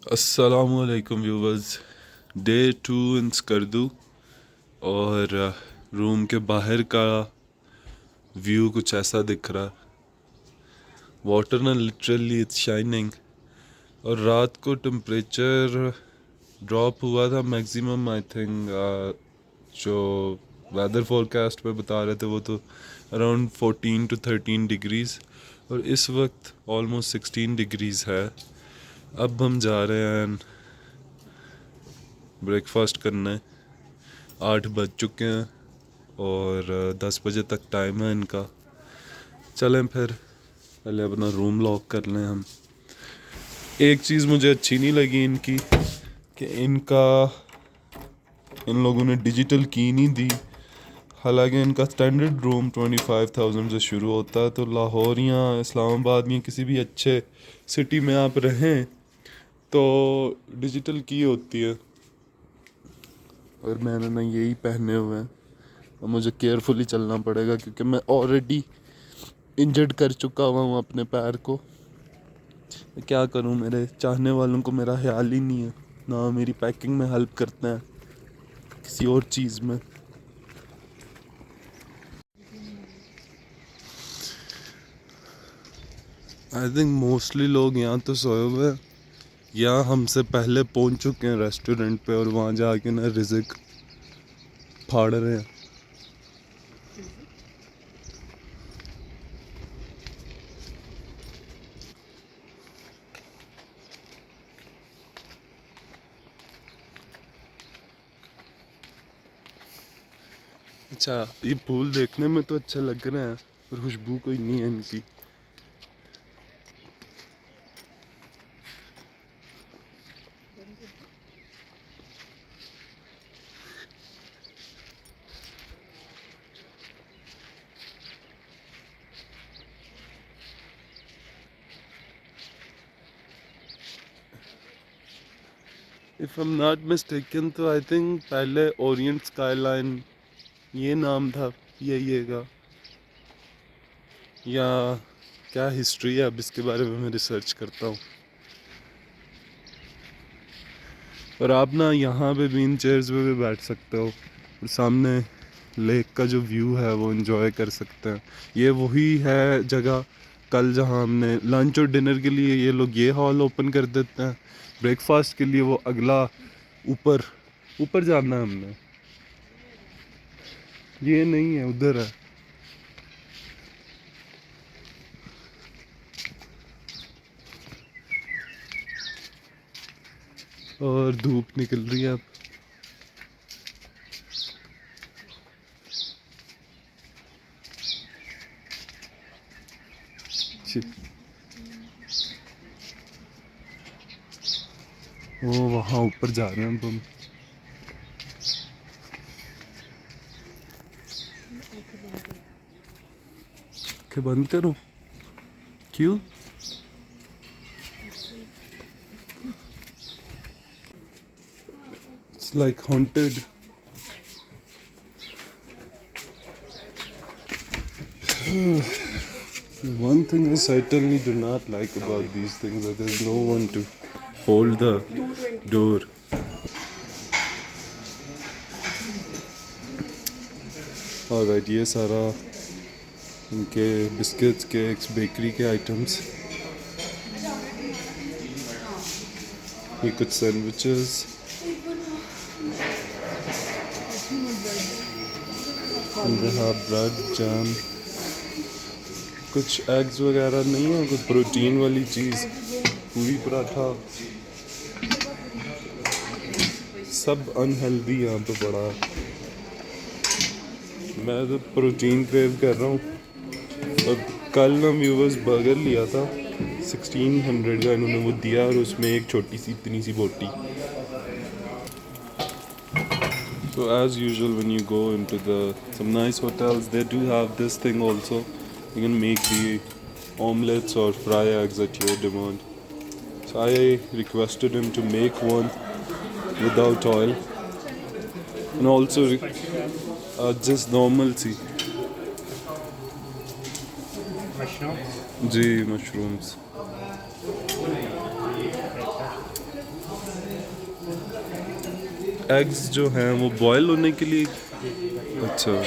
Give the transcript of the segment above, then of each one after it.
अस्सलामुअलैकुम viewers. Day 2 इन स्कर्दू और room के बाहर का व्यू कुछ ऐसा दिख रहा। वाटर ना लिटरली इट्स शाइनिंग। और रात को टेम्परेचर ड्रॉप हुआ था मैक्सिमम आई थिंक जो वेदर फोरकास्ट पे बता रहे थे वो तो अराउंड 14 to 13 डिग्रीज़ और इस वक्त ऑलमोस्ट 16 डिग्रीज़ है। अब हम जा रहे हैं ब्रेकफास्ट करने। 8 बज चुके हैं और 10 बजे तक टाइम है इनका। चलें फिर पहले अपना रूम लॉक कर लें हम। एक चीज़ मुझे अच्छी नहीं लगी इनकी कि इन लोगों ने डिजिटल की नहीं दी। हालांकि इनका स्टैंडर्ड रूम 25,000 से शुरू होता है, तो लाहौर या इस्लामाबाद या किसी भी अच्छे सिटी में आप रहें तो डिजिटल की होती है। और मैंने ना यही पहने हुए हैं और मुझे केयरफुली चलना पड़ेगा क्योंकि मैं ऑलरेडी इंजर्ड कर चुका हुआ हूँ अपने पैर को। क्या करूँ, मेरे चाहने वालों को मेरा ख्याल ही नहीं है, ना मेरी पैकिंग में हेल्प करते हैं किसी और चीज़ में। आई थिंक मोस्टली लोग यहाँ तो सोए हुए हैं या हमसे पहले पहुँच चुके हैं रेस्टोरेंट पे और वहाँ जाके ना रिज़िक फाड़ रहे हैं। अच्छा, ये फूल देखने में तो अच्छे लग रहे हैं पर खुशबू कोई नहीं है इनकी। If I am not mistaken तो आई थिंक पहले ओरिएंट स्काईलाइन ये नाम था ये का, या क्या हिस्ट्री है अब इसके बारे में मैं रिसर्च करता हूँ। और आप ना यहाँ पे भी इन चेयर्स पे भी बैठ सकते हो और सामने लेक का जो व्यू है वो एंजॉय कर सकते हैं। ये वही है जगह कल जहाँ हमने लंच और डिनर के लिए ये लोग ये हॉल ओपन कर देते हैं, ब्रेकफास्ट के लिए वो अगला ऊपर ऊपर जाना है हमने। ये नहीं है, उधर है। और धूप निकल रही है अब। वो वहाँ ऊपर जा रहे हैं हम। आंखें बंद करो, क्यों? It's like haunted. One thing I certainly do not like about these things that there's no one to hold the door. Alright, ये सारा इनके बिस्किट्स केक्स बेकरी के आइटम्स। ये कुछ सैंडविचेस, यहाँ ब्रेड जैम, कुछ एग्स वगैरह नहीं है, कुछ प्रोटीन वाली चीज़, पूरी पराठा, सब अनहेल्दी यहाँ पे पड़ा है। मैं तो प्रोटीन क्रेव कर रहा हूँ। और कल ना व्यूवर्स बर्गर लिया था 1600 का, इन्होंने वो दिया और उसमें एक छोटी सी इतनी सी बोटी। So as usual when you go into some nice hotels they do have this thing also. You can make the omelets or fry eggs at your demand. So I requested him to make one without oil and also just normal सी। जी, mushrooms। Eggs जो हैं वो boil होने के लिए। अच्छा,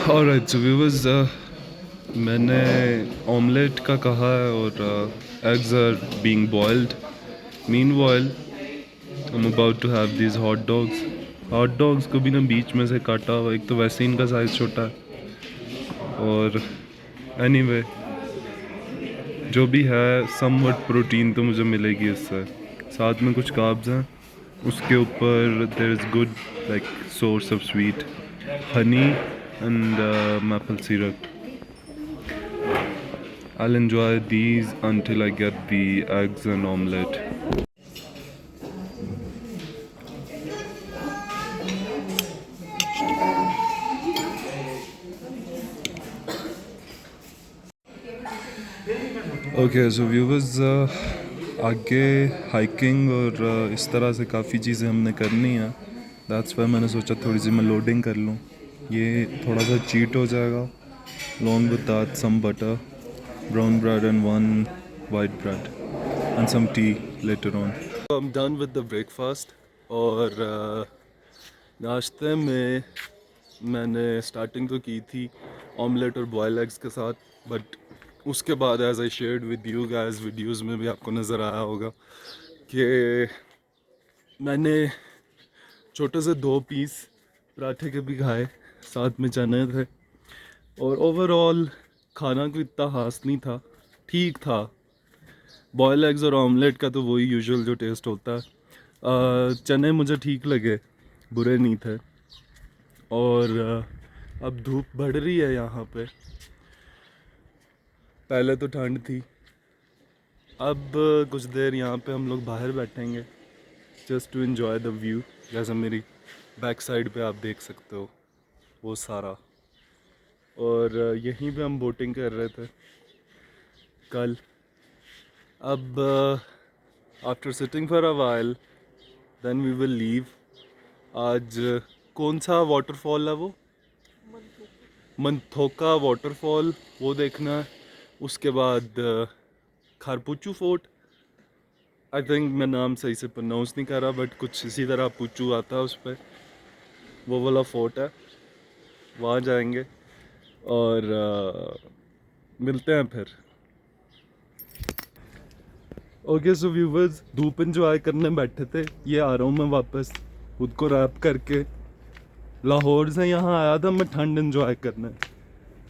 alright so viewers, मैंने ऑमलेट का कहा है और eggs are being boiled. Meanwhile I am about to have these hot dogs. Hot dogs को भी ना बीच में से काटा हुआ, एक तो वैसे ही इनका साइज़ छोटा है और एनीवे जो भी है समवट प्रोटीन तो मुझे मिलेगी इससे, साथ में कुछ कार्ब्स हैं, उसके ऊपर there is good like source of sweet honey and maple syrup. I'll enjoy these until I get the eggs and omelette. Okay, so viewers, आगे हाइकिंग और इस तरह से काफ़ी चीज़ें हमने करनी है। दैट्स वाई मैंने सोचा थोड़ी सी मैं लोडिंग कर लूँ, ये थोड़ा सा चीट हो जाएगा। along with that some butter, brown bread and one white bread and some tea later on. So I'm done with the breakfast और नाश्ते में मैंने स्टार्टिंग तो की थी ऑमलेट और बॉयल एग्स के साथ, बट उसके बाद as I shared with you guys videos में भी आपको नज़र आया होगा कि मैंने छोटे से 2 पीस पराठे के भी खाए, साथ में चने थे और ओवरऑल खाना कोई इतना खास नहीं था, ठीक था। बॉयल एग्स और ऑमलेट का तो वही यूजुअल जो टेस्ट होता है। चने मुझे ठीक लगे, बुरे नहीं थे। और अब धूप बढ़ रही है यहाँ पे, पहले तो ठंड थी। अब कुछ देर यहाँ पे हम लोग बाहर बैठेंगे just to enjoy the view. जैसा मेरी बैक साइड पे आप देख सकते हो वो सारा, और यहीं पे हम बोटिंग कर रहे थे कल। अब after sitting for a while then we will leave. आज कौन सा वाटरफॉल है वो, मंथोका वाटरफॉल, वो देखना है। उसके बाद खारपुचू फोर्ट, आई थिंक मैं नाम सही से प्रोनाउंस नहीं कर रहा, बट कुछ इसी तरह पुचू आता है उस पर, वो वाला फोर्ट है, वहाँ जाएंगे और मिलते हैं फिर। ओके सो व्यूवर्स, धूप इंजॉय करने बैठे थे, ये आ रहा हूँ मैं वापस खुद को रैप करके। लाहौर से यहाँ आया था मैं ठंड इंजॉय करने,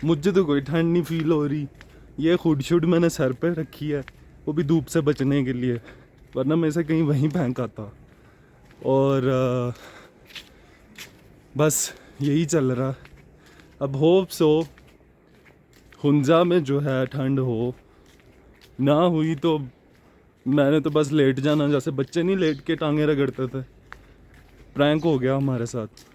मुझे तो कोई ठंड नहीं फील हो रही। ये हुड शुड मैंने सर पे रखी है, वो भी धूप से बचने के लिए, वरना मैं से कहीं वहीं फेंक आता। और बस यही चल रहा। अब होप सो हुंजा में जो है ठंड हो, ना हुई तो मैंने तो बस लेट जाना, जैसे बच्चे नहीं लेट के टांगे रगड़ते थे। प्रैंक हो गया हमारे साथ।